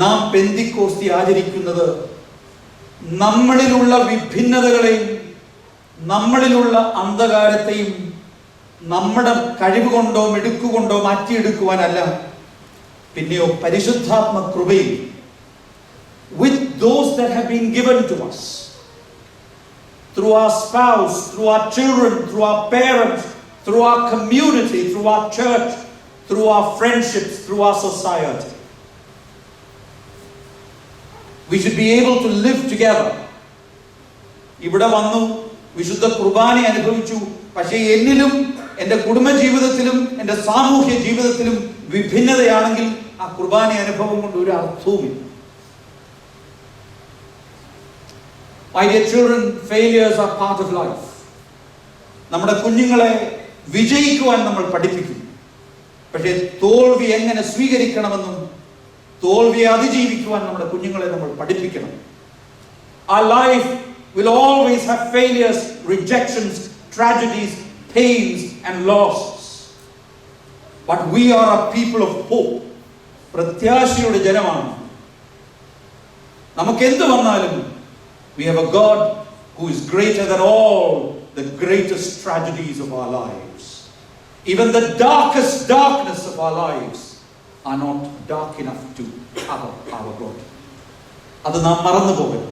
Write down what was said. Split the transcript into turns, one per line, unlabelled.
നാം പെന്തിക്കോസ്തി ആചരിക്കുന്നത് നമ്മളിലുള്ള വിഭിന്നതകളെയും നമ്മളിലുള്ള അന്ധകാരത്തെയും നമ്മുടെ കഴിവ് കൊണ്ടോ മിടുക്കുകൊണ്ടോ മാറ്റിയെടുക്കുവാനല്ല, പിന്നെയോ പരിശുദ്ധാത്മ കൃപയിൽ with those that have been given to us through our spouse, through our children, through our parents, through our community, through our church, through our friendships, through our society. We should be able to live together. ഇവിടെ വന്നു വിശുദ്ധ കുർബാന അനുഭവിച്ചു, പക്ഷേ എന്നിലും എൻ്റെ കുടുംബജീവിതത്തിലും എൻ്റെ സാമൂഹ്യ ജീവിതത്തിലും വിഭിന്നതയാണെങ്കിൽ ആ കുർബാന അനുഭവം കൊണ്ട് ഒരു അർത്ഥവുമില്ല. My dear children, failures are part of life. നമ്മുടെ കുഞ്ഞുങ്ങളെ വിജയിക്കുവാൻ നമ്മൾ പഠിപ്പിക്കും, പക്ഷേ തോൽവി എങ്ങനെ സ്വീകരിക്കണമെന്നും തോൽവിയെ അതിജീവിക്കുവാൻ നമ്മുടെ കുഞ്ഞുങ്ങളെ നമ്മൾ പഠിപ്പിക്കണം. Our life will always have failures, rejections, tragedies, pains and losses. But we are a people of hope. പ്രത്യാശയുടെ ജനമാണ്. നമുക്ക് എന്ത് വന്നാലും we have a God who is greater than all the greatest tragedies of our lives. Even the darkest darkness of our lives are not dark enough to cover our God. അത് നാം മറന്നു പോകരുത്.